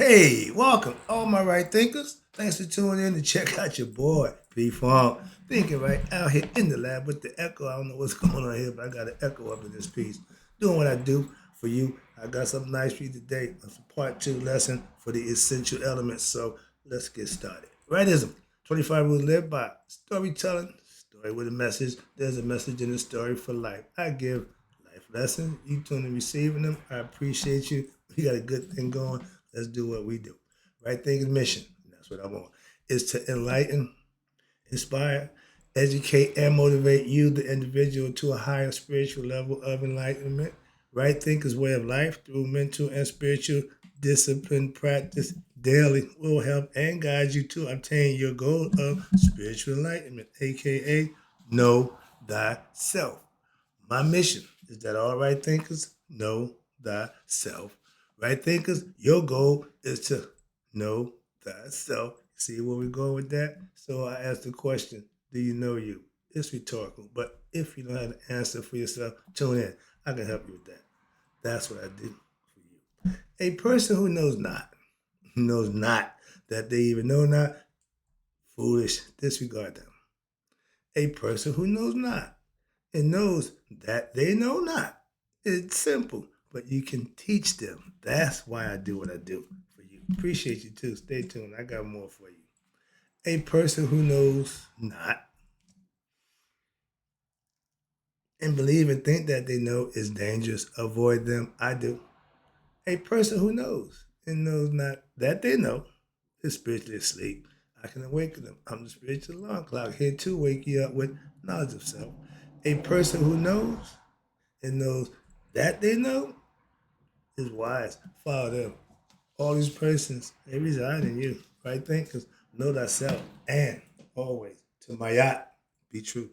Hey, welcome, all my right thinkers. Thanks for tuning in to check out your boy, P-Funk. Thinking right out here in the lab with the echo. I don't know what's going on here, but I got an echo up in this piece. Doing what I do for you. I got something nice for you today. It's a part two lesson for the essential elements. So let's get started. Rightism 25 rules live by storytelling, story with a message. There's a message in the story for life. I give life lessons. You tune in receiving them. I appreciate you. We got a good thing going. Let's do what we do. Right thinking mission. That's what I want. Is to enlighten, inspire, educate, and motivate you, the individual, to a higher spiritual level of enlightenment. Right thinkers' way of life through mental and spiritual discipline practice daily will help and guide you to obtain your goal of spiritual enlightenment, aka know thyself. My mission is that all right thinkers know thyself. Right thinkers, your goal is to know thyself. See where we go with that? So I asked the question, do you know you? It's rhetorical, but if you don't have an answer for yourself, tune in. I can help you with that. That's what I do for you. A person who knows not that they even know not, foolish, disregard them. A person who knows not and knows that they know not. It's simple, but you can teach them. That's why I do what I do for you. Appreciate you too. Stay tuned. I got more for you. A person who knows not and believe and think that they know is dangerous. Avoid them. I do. A person who knows and knows not that they know is spiritually asleep. I can awaken them. I'm the spiritual alarm clock here to wake you up with knowledge of self. A person who knows and knows that they know is wise. Follow them. All these persons, they reside in you. Right thinkers, know thyself. And always, to Mayat, be true.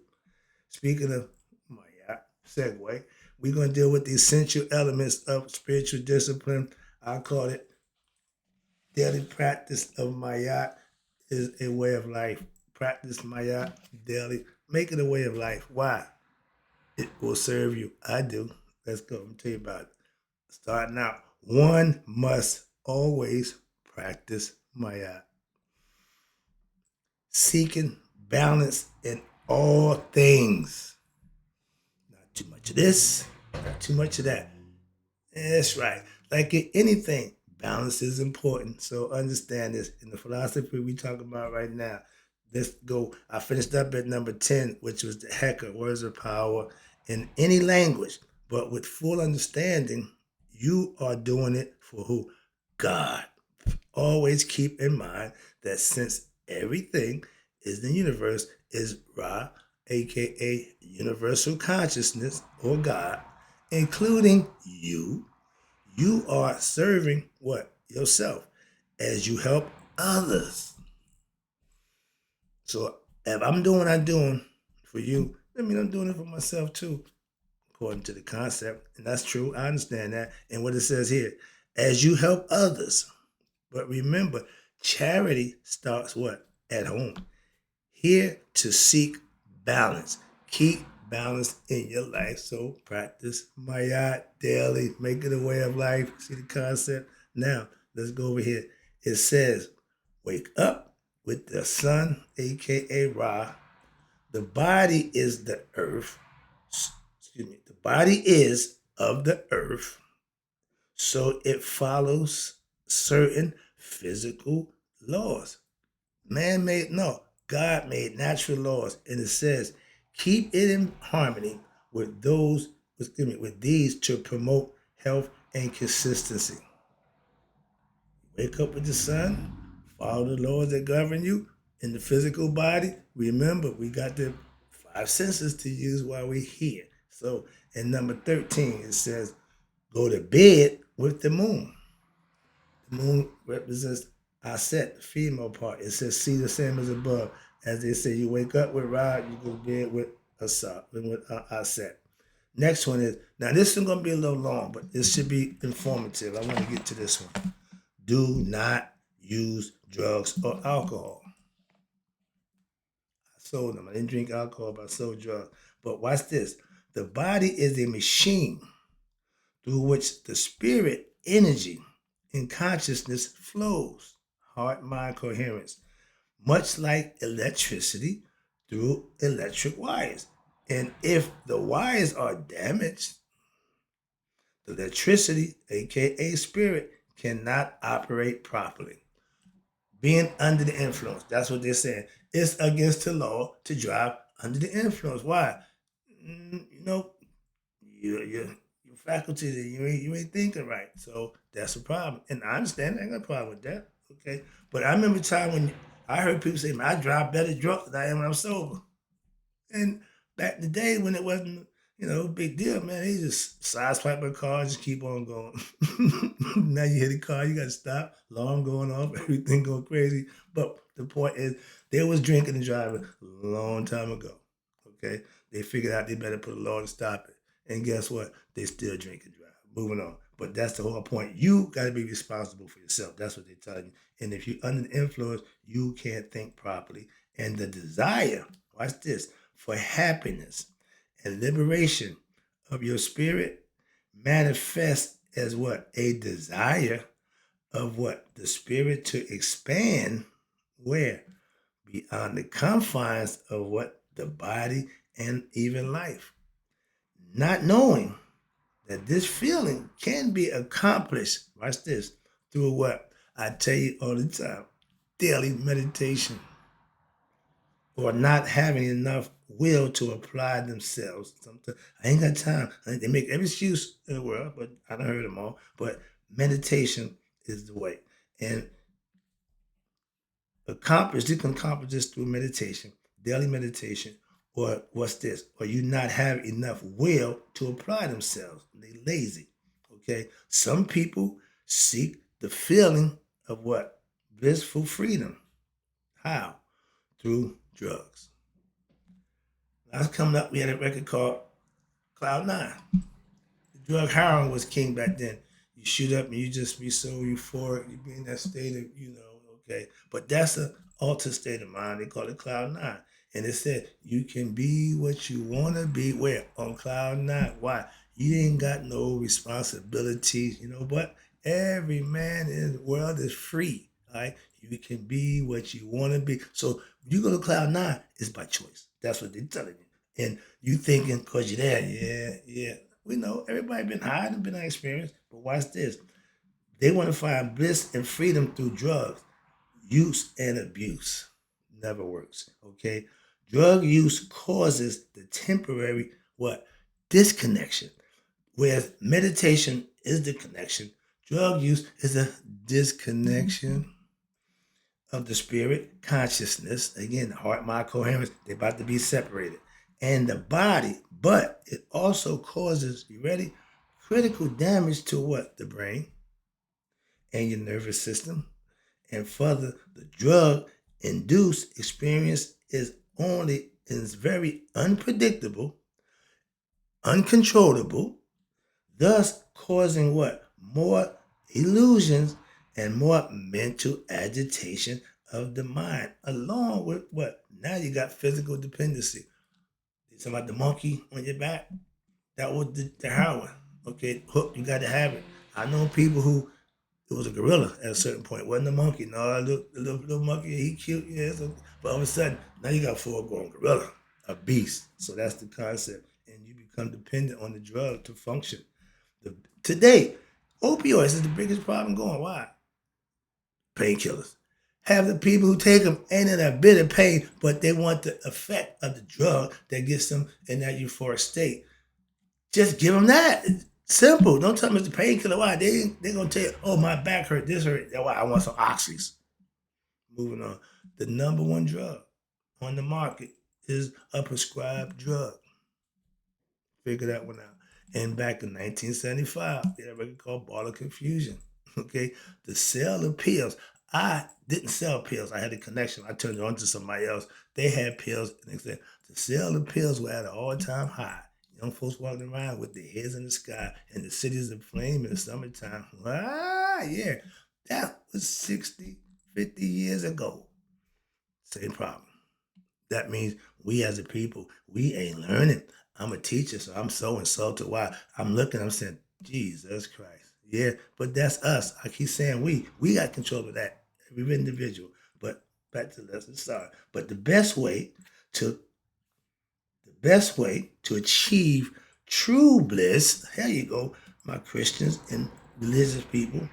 Speaking of Mayat, segue, we're going to deal with the essential elements of spiritual discipline. I call it daily practice of Mayat is a way of life. Practice Mayat daily. Make it a way of life. Why? It will serve you. I do. Let's go. Let me tell you about it. Starting out, one must always practice Maya, seeking balance in all things. Not too much of this, not too much of that. That's right. Like in anything, balance is important. So understand this. In the philosophy we talk about right now, let's go. I finished up at number 10, which was the Hecker, words of power in any language, but with full understanding, you are doing it for who? God. Always keep in mind that since everything is the universe is Ra, aka universal consciousness or God, including you are serving what? Yourself as you help others. So if I'm doing what I'm doing for you, that means I'm doing it for myself too, according to the concept. And that's true. I understand that. And what it says here, as you help others. But remember, charity starts what? At home. Here to seek balance. Keep balance in your life. So practice Mayat daily. Make it a way of life. See the concept? Now, let's go over here. It says, wake up with the sun, aka Ra. The body is the earth. Excuse me. The body is of the earth. So it follows certain physical laws. Man made, no, God made natural laws. And it says, keep it in harmony with those, excuse me, with these to promote health and consistency. Wake up with the sun, follow the laws that govern you in the physical body. Remember, we got the five senses to use while we're here. So in number 13, it says, go to bed with the moon. The moon represents Aset, the female part. It says, see the same as above. As they say, you wake up with Ra, you go to bed with Asat, with Aset. Next one is, now this is going to be a little long, but this should be informative. I want to get to this one. Do not use drugs or alcohol. I sold them. I didn't drink alcohol, but I sold drugs. But watch this. The body is a machine through which the spirit energy and consciousness flows. Heart-mind coherence. Much like electricity through electric wires. And if the wires are damaged, the electricity, aka spirit, cannot operate properly. Being under the influence, that's what they're saying. It's against the law to drive under the influence. Why? You know, your faculties, you ain't thinking right. So that's a problem. And I understand, I ain't got a problem with that. Okay. But I remember a time when I heard people say, man, I drive better drunk than I am when I'm sober. And back in the day when it wasn't, a big deal, man, they just sideswipe my car, just keep on going. Now you hit a car, you gotta stop, alarm going off, everything going crazy. But the point is, they was drinking and driving a long time ago. Okay, they figured out they better put a law to stop it, and guess what? They still drink and drive. Moving on, but that's the whole point. You got to be responsible for yourself. That's what they're telling you. And if you're under the influence, you can't think properly. And the desire, watch this, for happiness and liberation of your spirit manifests as what? A desire of what? The spirit to expand where? Beyond the confines of what? The body and even life. Not knowing that this feeling can be accomplished, watch this, through what? I tell you all the time, daily meditation, or not having enough will to apply themselves. Sometimes I ain't got time. They make every excuse in the world, but I don't heard them all. But meditation is the way. And you can accomplish this through meditation, daily meditation, or what's this? Or you not have enough will to apply themselves. They lazy. Okay. Some people seek the feeling of what? Blissful freedom. How? Through drugs. I was coming up, we had a record called Cloud Nine. The drug heroin was king back then. You shoot up and you just be so euphoric, you be in that state of, okay. But that's an altered state of mind. They call it Cloud Nine. And it said, you can be what you want to be. Where? On Cloud Nine. Why? You ain't got no responsibilities. You know what? Every man in the world is free. All right? You can be what you want to be. So when you go to Cloud Nine, it's by choice. That's what they're telling you. And you thinking, because you're there, yeah. We know everybody been high and been experienced, but watch this. They want to find bliss and freedom through drugs. Use and abuse never works. Okay. Drug use causes the temporary what? Disconnection. Whereas meditation is the connection. Drug use is a disconnection of the spirit, consciousness, again, heart, mind, coherence, they're about to be separated. And the body, but it also causes, you ready? Critical damage to what? The brain and your nervous system. And further, the drug induced experience is very unpredictable, uncontrollable, thus causing what? More illusions and more mental agitation of the mind, along with what? Now you got physical dependency. You talking about the monkey on your back? That was the heroin. Okay, hook, you got to have it. I know people who it was a gorilla at a certain point. It wasn't a monkey. No, the little monkey, he cute, yeah. So, but all of a sudden, now you got a full-grown gorilla, a beast. So that's the concept. And you become dependent on the drug to function. Today, opioids is the biggest problem going. Why? Painkillers. Have the people who take them ain't in a bit of pain, but they want the effect of the drug that gets them in that euphoric state. Just give them that. It's simple. Don't tell them it's a painkiller. Why? They're going to tell you, oh, my back hurt, this hurt. That's why I want some oxys. Moving on. The number one drug on the market is a prescribed drug. Figure that one out. And back in 1975, they had a record called Ball of Confusion. Okay, the sale of pills. I didn't sell pills. I had a connection. I turned it on to somebody else. They had pills, and they said the sale of pills were at an all-time high. Young folks walking around with their heads in the sky, and the cities aflame in the summertime. Ah, yeah, that was 60, 50 years ago. Same problem. That means we as a people, we ain't learning. I'm a teacher, so I'm so insulted. Why? I'm looking, I'm saying, Jesus Christ. Yeah, but that's us. I keep saying we got control of that. Every individual. But back to the lesson. Sorry. But to the best way to achieve true bliss, here you go, my Christians and religious people,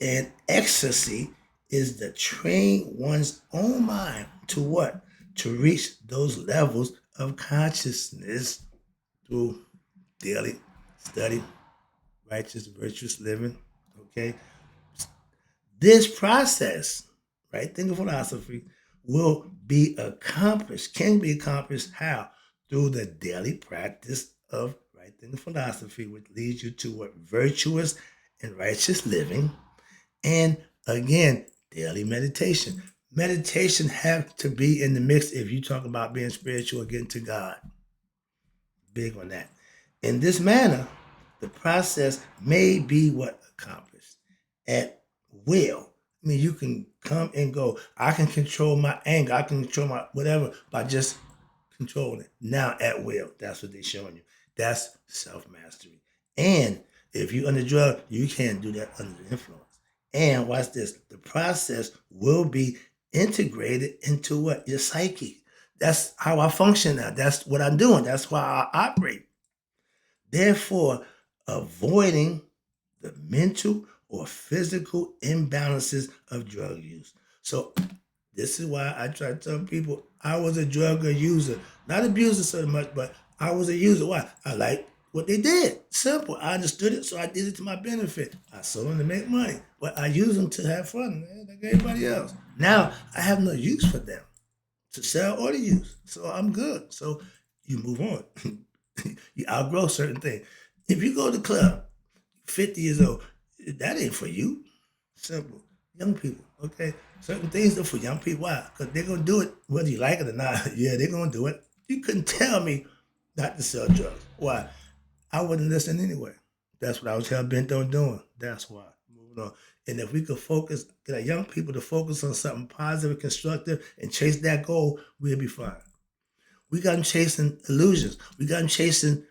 and ecstasy is to train one's own mind to what? To reach those levels of consciousness through daily study, righteous, virtuous living. Okay. This process, right? Think of philosophy, will be accomplished, can be accomplished how? Through the daily practice of right thinking philosophy, which leads you to what? Virtuous and righteous living. And again, daily meditation. Meditation have to be in the mix if you talk about being spiritual or getting to God. Big on that. In this manner, the process may be what accomplished at will. I mean, you can come and go. I can control my anger. I can control my whatever by just controlling it. Now at will. That's what they're showing you. That's self mastery. And if you're under drug, you can't do that under the influence. And watch this. The process will be integrated into what? Your psyche. That's how I function now. That's what I'm doing. That's why I operate. Therefore, avoiding the mental or physical imbalances of drug use. So this is why I try to tell people I was a drug user, not abuser so much, but I was a user. Why? I liked what they did. Simple. I understood it, so I did it to my benefit. I sold them to make money, but I used them to have fun, man, like everybody else. Now I have no use for them to sell or to use, so I'm good. So you move on. You outgrow certain things. If you go to the club, 50 years old, that ain't for you. Simple. Young people, okay? Certain things are for young people. Why? Because they're going to do it whether you like it or not. Yeah, they're going to do it. You couldn't tell me not to sell drugs. Why? I wouldn't listen anyway. That's what I was hell bent on doing. That's why. Moving on. And if we could focus, get our young people to focus on something positive, constructive, and chase that goal, we'll be fine. We got them chasing illusions. We got them chasing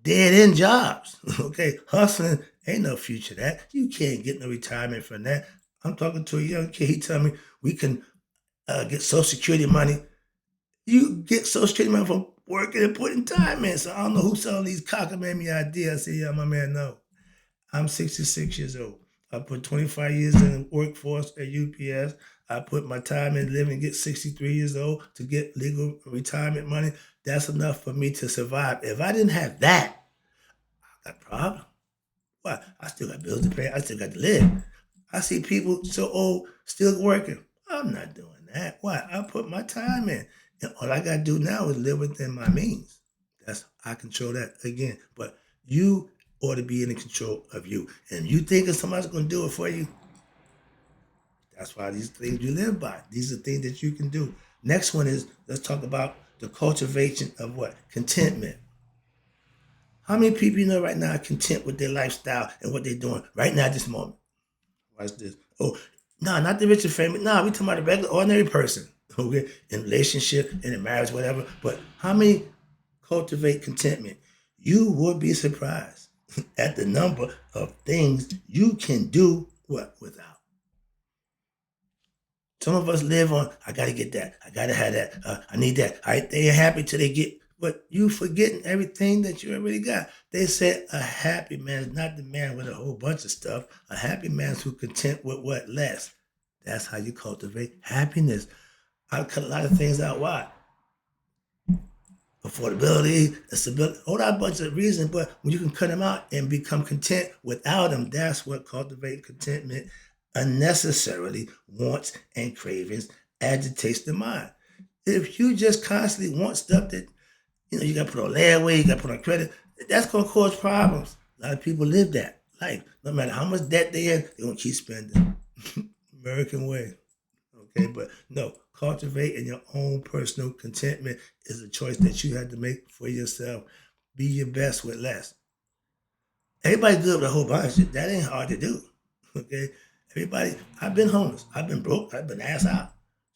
dead end jobs. Okay, hustling ain't no future that. You can't get no retirement from that. I'm talking to a young kid. He tell me we can get Social Security money. You get Social Security money from working and putting time in. So I don't know who's selling these cockamamie ideas. I say, yeah, my man, no. I'm 66 years old. I put 25 years in the workforce at UPS. I put my time in living, get 63 years old to get legal retirement money. That's enough for me to survive. If I didn't have that, I got a problem. Why? I still got bills to pay. I still got to live. I see people so old still working. I'm not doing that. Why? I put my time in. And all I got to do now is live within my means. I control that again. But you ought to be in control of you. And you thinking somebody's going to do it for you, that's why these things you live by. These are things that you can do. Next one is, let's talk about the cultivation of what? Contentment. How many people you know right now are content with their lifestyle and what they're doing right now at this moment? Watch this. Oh, no, not the rich and famous. No, we talking about the regular, ordinary person. Okay, in relationship, in a marriage, whatever. But how many cultivate contentment? You would be surprised at the number of things you can do what without. Some of us live on, I gotta get that. I gotta have that. I need that. All right, they are happy till they get, but you forgetting everything that you already got. They said a happy man is not the man with a whole bunch of stuff. A happy man is who content with what less. That's how you cultivate happiness. I cut a lot of things out. Why? Affordability, stability, all that bunch of reasons. But when you can cut them out and become content without them, that's what cultivating contentment unnecessarily wants and cravings agitates the mind. If you just constantly want stuff that you got to put on layaway, you got to put on credit, that's gonna cause problems. A lot of people live that life. No matter how much debt they in, they're gonna keep spending. American way. Okay, but no, cultivating your own personal contentment is a choice that you have to make for yourself. Be your best with less. Everybody good with a whole bunch of shit. That ain't hard to do. Okay, everybody. I've been homeless. I've been broke. I've been ass out.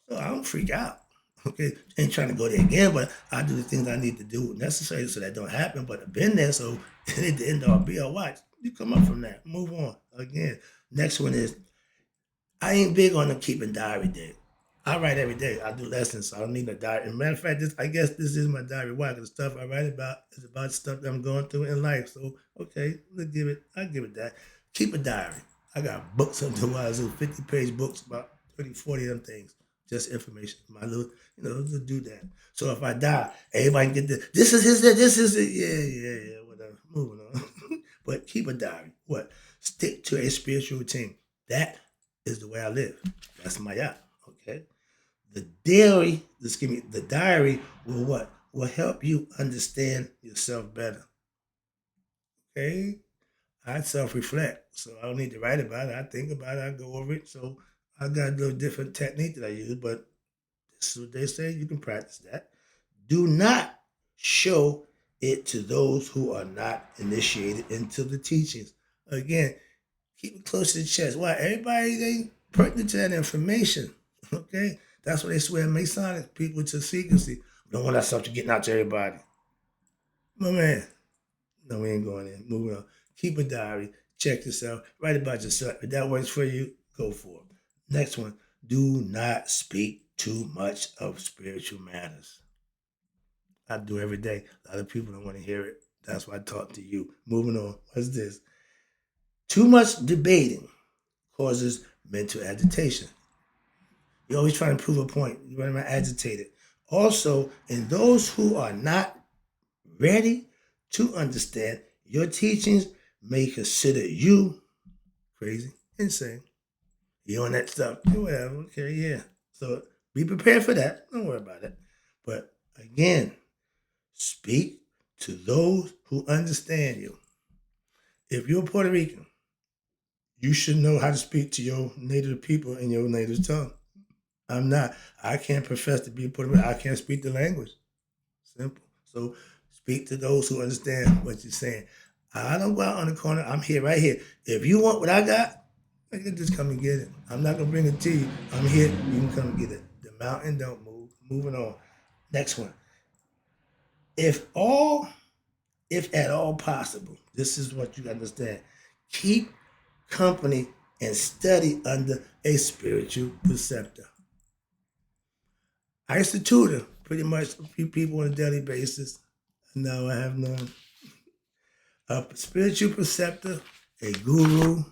So I don't freak out. Okay, ain't trying to go there again, but I do the things I need to do necessary so that don't happen. But I've been there, so it ain't the end all be all. Watch. You come up from that. Move on. Again, next one is I ain't big on the keeping diary day. I write every day. I do lessons, so I don't need a diary. As a matter of fact, I guess this is my diary. Why? Because the stuff I write about is about stuff that I'm going through in life. So, okay, I'll give it that. Keep a diary. I got books up to wazoo, 50-page books, about 30, 40 of them things. Just information. My little, to do that. So if I die, everybody can get this is his, this is it. Yeah, whatever. Moving on. But keep a diary. What? Stick to a spiritual routine. That is the way I live. That's my yacht. Okay. The diary will what? Will help you understand yourself better. Okay. I self-reflect. So I don't need to write about it. I think about it, I go over it. So I got a little different technique that I use, but this is what they say. You can practice that. Do not show it to those who are not initiated into the teachings. Again, keep it close to the chest. Why? Everybody ain't pertinent to that information. Okay? That's why they swear Masonic people to secrecy. We don't want that stuff to getting out to everybody. My man. No, we ain't going in. Moving on. Keep a diary. Check yourself. Write about yourself. If that works for you, go for it. Next one. Do not speak too much of spiritual matters. I do every day. A lot of people don't want to hear it. That's why I talk to you. Moving on. What's this? Too much debating causes mental agitation. You're always trying to prove a point. You're running around agitated. Also, in those who are not ready to understand your teachings may consider you crazy, insane. You on that stuff. Whatever. Okay, yeah. So be prepared for that. Don't worry about it. But again, speak to those who understand you. If you're Puerto Rican, you should know how to speak to your native people in your native tongue. I'm not. I can't profess to be Puerto Rican. I can't speak the language. Simple. So speak to those who understand what you're saying. I don't go out on the corner. I'm here, right here. If you want what I got, I can just come and get it. I'm not gonna bring it to you. I'm here. You can come and get it. The mountain don't move. Moving on. Next one. If all, if at all possible, this is what you understand. Keep company and study under a spiritual preceptor. I used to tutor pretty much a few people on a daily basis. Now I have none. A spiritual preceptor, a guru,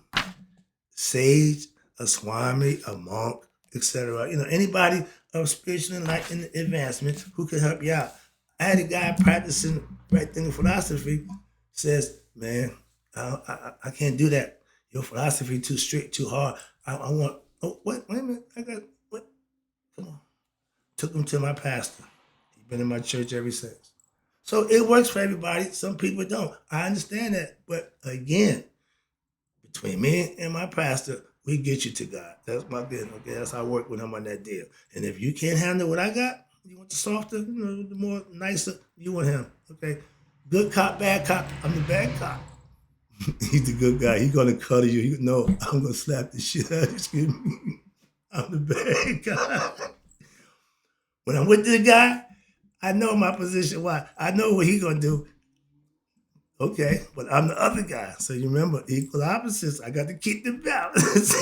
sage, a swami, a monk, etc. Anybody of spiritual enlightenment advancement who can help you out. I had a guy practicing right thing philosophy says, man, I can't do that. Your philosophy too strict, too hard. I want. Oh, wait a minute. I got what? Come on. Took him to my pastor. He's been in my church ever since. So it works for everybody. Some people don't. I understand that. But again, between me and my pastor, we get you to God. That's my business. Okay, that's how I work with him on that deal. And if you can't handle what I got, you want the softer, the more nicer, you want him. Okay, good cop, bad cop. I'm the bad cop. He's the good guy. He's gonna cuddle you. No, I'm gonna slap the shit out of you. Excuse me. I'm the bad guy. When I'm with the guy, I know my position. Why? I know what he gonna do. Okay, but I'm the other guy. So you remember, equal opposites. I got to keep the balance.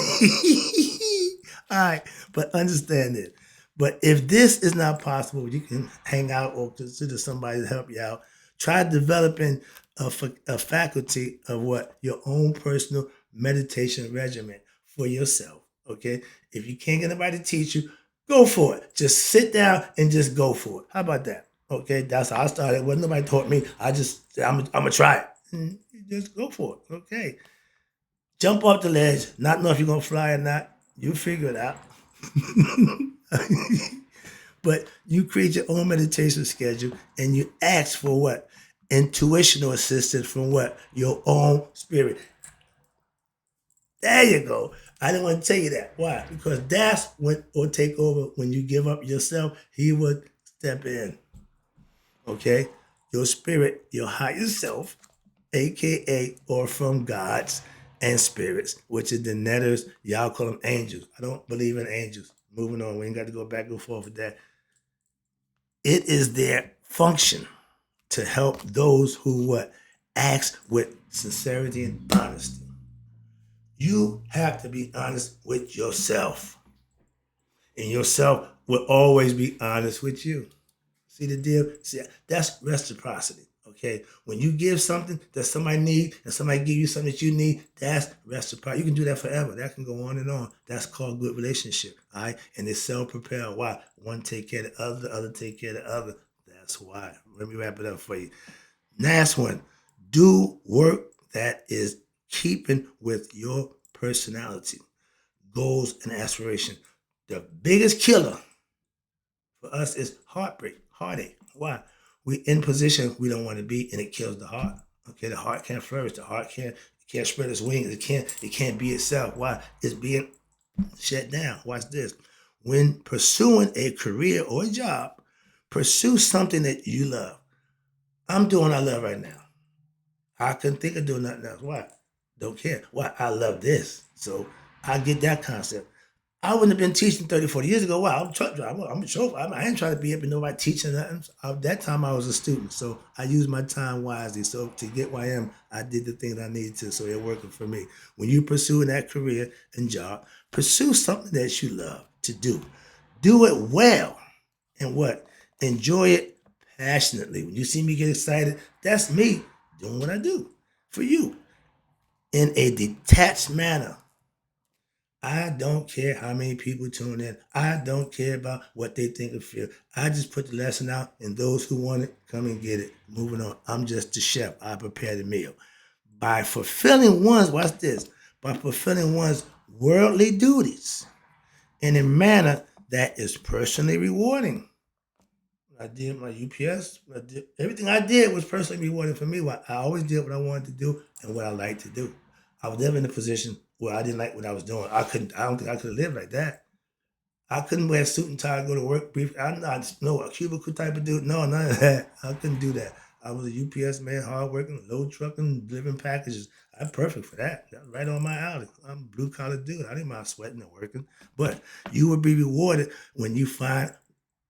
All right, but understand it. But if this is not possible, you can hang out or consider somebody to help you out. Try developing a faculty of what? Your own personal meditation regimen for yourself. Okay? If you can't get anybody to teach you, go for it. Just sit down and just go for it. How about that? Okay, that's how I started. Well, nobody taught me. I'm gonna try it. And you just go for it. Okay, jump off the ledge. Not know if you're gonna fly or not. You figure it out. But you create your own meditation schedule and you ask for what? Intuitional assistance from what? Your own spirit. There you go. I didn't want to tell you that. Why? Because that's what will take over when you give up yourself. He would step in. Okay? Your spirit, your higher self, aka or from gods and spirits, which is the netters, y'all call them angels. I don't believe in angels. Moving on, we ain't got to go back and forth with that. It is their function to help those who what Ask with sincerity and honesty. You have to be honest with yourself, and yourself will always be honest with you. See the deal? See, that's reciprocity. Okay, when you give something that somebody needs and somebody give you something that you need, that's reciprocity. You can do that forever. That can go on and on. That's called good relationship. All right, and it's self-propelled. Why? One take care of the other, the other take care of the other. That's why. Let me wrap it up for you. Last one. Do work that is keeping with your personality, goals, and aspiration. The biggest killer for us is heartbreak, heartache. Why? We in position we don't want to be, and it kills the heart. Okay, the heart can't flourish. The heart can't spread its wings. It can't be itself. Why? It's being shut down. Watch this. When pursuing a career or a job, pursue something that you love. I'm doing what I love right now. I couldn't think of doing nothing else. Why? Don't care. Why? I love this. So I get that concept. I wouldn't have been teaching 30, 40 years ago. Wow, I'm a truck driver. I'm a chauffeur. I ain't trying to be up and nobody teaching nothing. At that time, I was a student. So I used my time wisely. So to get where I am, I did the things I needed to. So it working for me. When you pursue that career and job, pursue something that you love to do. Do it well. And what? Enjoy it passionately. When you see me get excited, that's me doing what I do for you in a detached manner. I don't care how many people tune in. I don't care about what they think or feel. I just put the lesson out, and those who want it, come and get it. Moving on. I'm just the chef. I prepare the meal. By fulfilling one's, watch this, by fulfilling one's worldly duties in a manner that is personally rewarding. I did my UPS. Everything I did was personally rewarding for me. I always did what I wanted to do and what I like to do. I was never in a position where I didn't like what I was doing. I couldn't. I don't think I could have lived like that. I couldn't wear a suit and tie and go to work. I'm not no a cubicle type of dude. No, none of that. I couldn't do that. I was a UPS man, hardworking, load trucking, delivering packages. I'm perfect for that. That's right on my alley. I'm a blue collar dude. I didn't mind sweating and working. But you will be rewarded when you find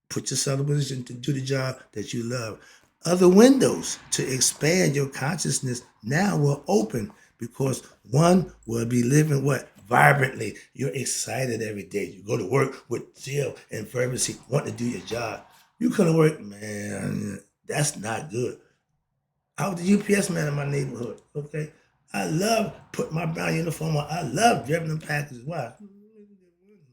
put yourself in a position to do the job that you love. Other windows to expand your consciousness now will open because one will be living what? Vibrantly. You're excited every day. You go to work with zeal and fervency, want to do your job. You couldn't work, man. That's not good. I was the UPS man in my neighborhood. Okay, I love putting my brown uniform on. I love driving them packages. Why?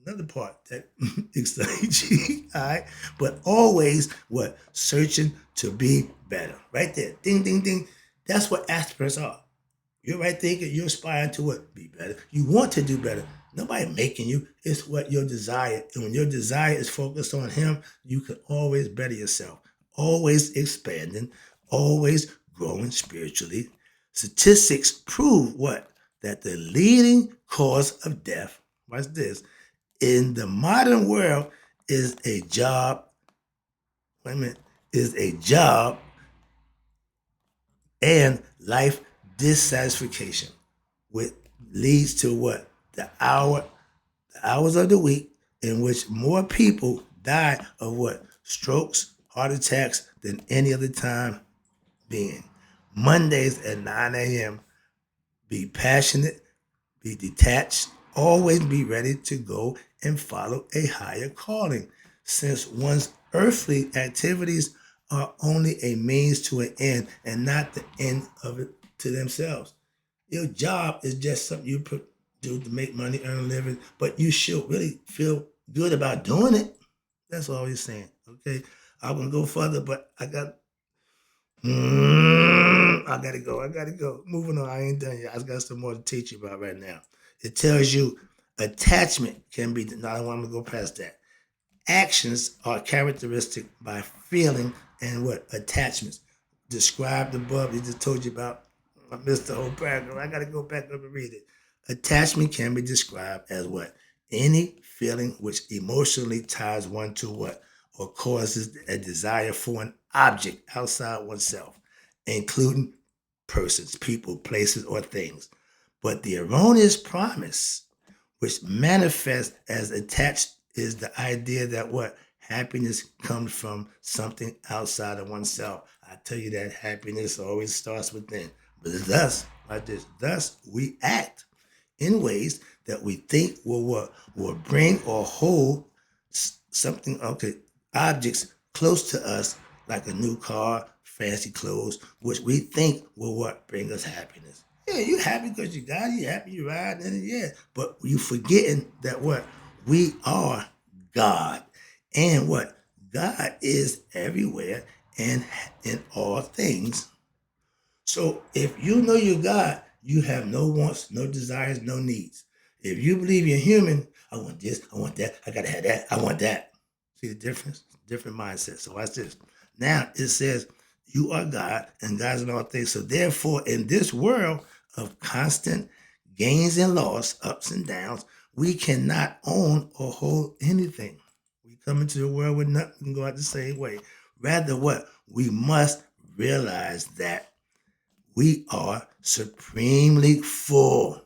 Another part that excites you. All right, but always what? Searching to be better. Right there. Ding, ding, ding. That's what aspirants are. You're right thinking you're aspiring to what? Be better. You want to do better. Nobody making you. It's what your desire. And when your desire is focused on him, you can always better yourself. Always expanding, always growing spiritually. Statistics prove what? That the leading cause of death, watch this, in the modern world is a job, wait a minute, is a job and life dissatisfaction, which leads to what? The hours of the week in which more people die of what? Strokes, heart attacks than any other time being. Mondays at 9 a.m. Be passionate, be detached, always be ready to go and follow a higher calling, since one's earthly activities are only a means to an end and not the end of it to themselves. Your job is just something you do to make money, earn a living, but you should really feel good about doing it. That's all he's saying. Okay, I'm gonna go further, but I gotta go. I gotta go. Moving on. I ain't done yet. I got some more to teach you about right now. It tells you attachment can be. Now I'm gonna go past that. Actions are characteristic by feeling and what? Attachments. Described above. He just told you about. I missed the whole paragraph. I got to go back up and read it. Attachment can be described as what? Any feeling which emotionally ties one to what? Or causes a desire for an object outside oneself, including persons, people, places, or things. But the erroneous promise which manifests as attached is the idea that what? Happiness comes from something outside of oneself. I tell you that happiness always starts within. But thus, like this, thus we act in ways that we think will bring or hold something, okay, objects close to us, like a new car, fancy clothes, which we think will what bring us happiness. Yeah, you happy because you got it, you happy you ride, and yeah, but you forgetting that what we are God, and what God is everywhere and in all things. So if you know you're God, you have no wants, no desires, no needs. If you believe you're human, I want this, I want that, I gotta have that, I want that. See the difference? Different mindset. So watch this. Now it says you are God and God's in all things. So therefore, in this world of constant gains and loss, ups and downs, we cannot own or hold anything. We come into the world with nothing and go out the same way. Rather, what? We must realize that we are supremely full.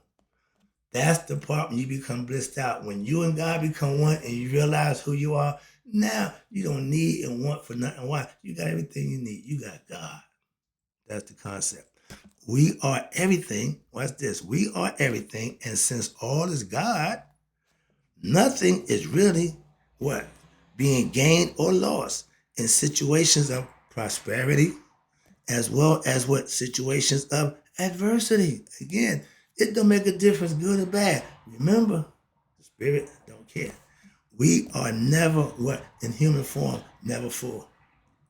That's the part when you become blissed out. When you and God become one and you realize who you are, now you don't need and want for nothing. Why? You got everything you need. You got God. That's the concept. We are everything. Watch this. We are everything. And since all is God, nothing is really what? Being gained or lost in situations of prosperity, as well as what situations of adversity. Again, it don't make a difference, good or bad. Remember, the spirit don't care. We are never what in human form, never full.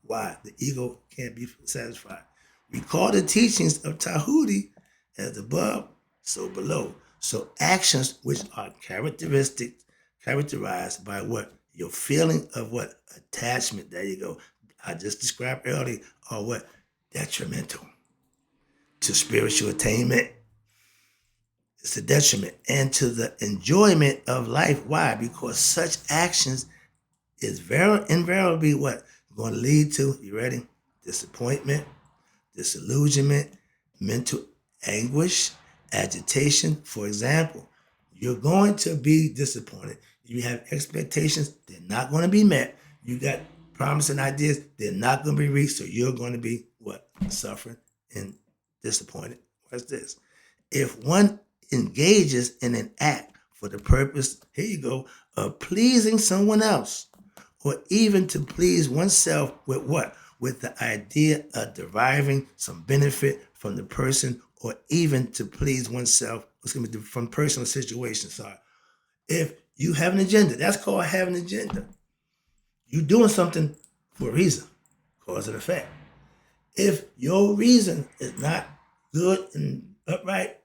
Why? The ego can't be satisfied. Recall the teachings of Tahuti as above, so below. So actions which are characterized by what? Your feeling of what? Attachment. There you go. I just described earlier are what? Detrimental to spiritual attainment. It's a detriment and to the enjoyment of life. Why? Because such actions is very invariably what going to lead to. You ready? Disappointment, disillusionment, mental anguish, agitation. For example, you're going to be disappointed. You have expectations, they're not going to be met. You got promises and ideas, they're not going to be reached. So you're going to be what? Suffering and disappointed. What's this? If one engages in an act for the purpose, here you go, of pleasing someone else, or even to please oneself with what? With the idea of deriving some benefit from the person, or even to please oneself, it's going to be from personal situations. Sorry. If you have an agenda, that's called having an agenda. You're doing something for a reason, cause and effect. If your reason is not good and upright,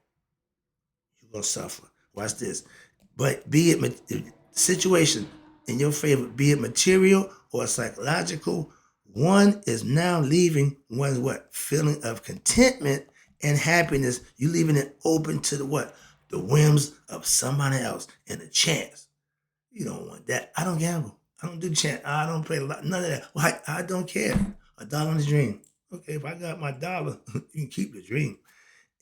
you're going to suffer. Watch this. But be it situation in your favor, be it material or psychological, one is now leaving one's what? Feeling of contentment and happiness. You leaving it open to the what? The whims of somebody else and a chance. You don't want that. I don't gamble. I don't do chance. I don't play a lot. None of that. Well, I don't care. $1 on the dream. Okay, if I got my dollar, you can keep the dream.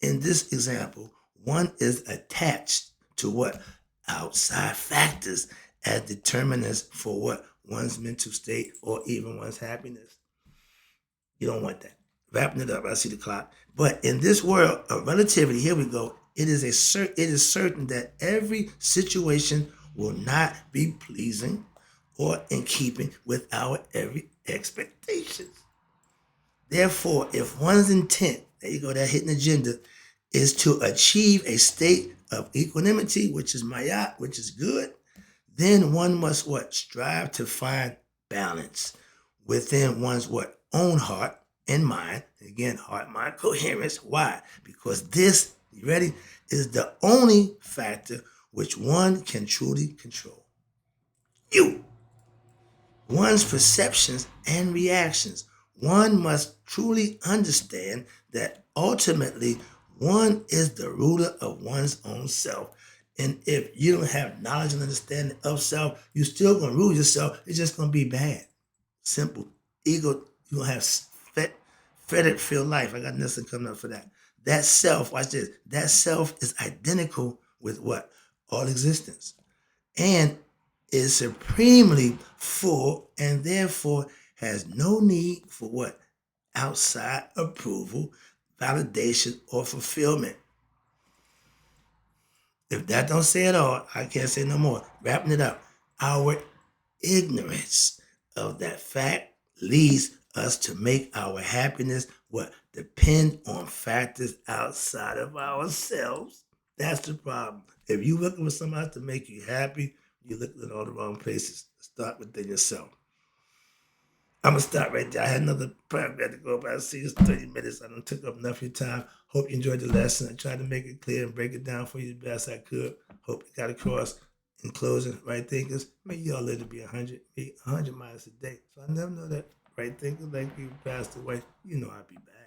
In this example, one is attached to what? Outside factors as determinants for what? One's mental state or even one's happiness. You don't want that. Wrapping it up, I see the clock. But in this world of relativity, here we go. It is certain that every situation will not be pleasing or in keeping with our every expectations. Therefore, if one's intent, there you go, that hidden agenda, is to achieve a state of equanimity, which is mayat, which is good, then one must what? Strive to find balance within one's what? Own heart and mind. Again, heart, mind, coherence. Why? Because this, you ready, is the only factor which one can truly control. You. One's perceptions and reactions. One must truly understand that ultimately one is the ruler of one's own self. And if you don't have knowledge and understanding of self, you're still going to rule yourself. It's just going to be bad. Simple. Ego, you're going to have fettered feel life. I got nothing coming up for that. That self, watch this, that self is identical with what? All existence. And is supremely full and therefore has no need for what? Outside approval, validation, or fulfillment. If that don't say it all, I can't say no more. Wrapping it up, our ignorance of that fact leads us to make our happiness what depend on factors outside of ourselves. That's the problem. If you looking for somebody to make you happy, you're looking in all the wrong places. Start within yourself. I'm gonna stop right there. I had another paragraph to go, but I see it's 30 minutes. I don't took up enough of your time. Hope you enjoyed the lesson. I tried to make it clear and break it down for you the best I could. Hope you got across. In closing, right thinkers, may y'all live to be 100, be 100 miles a day. So I never know that right thinkers like you passed away. You know I'll be back.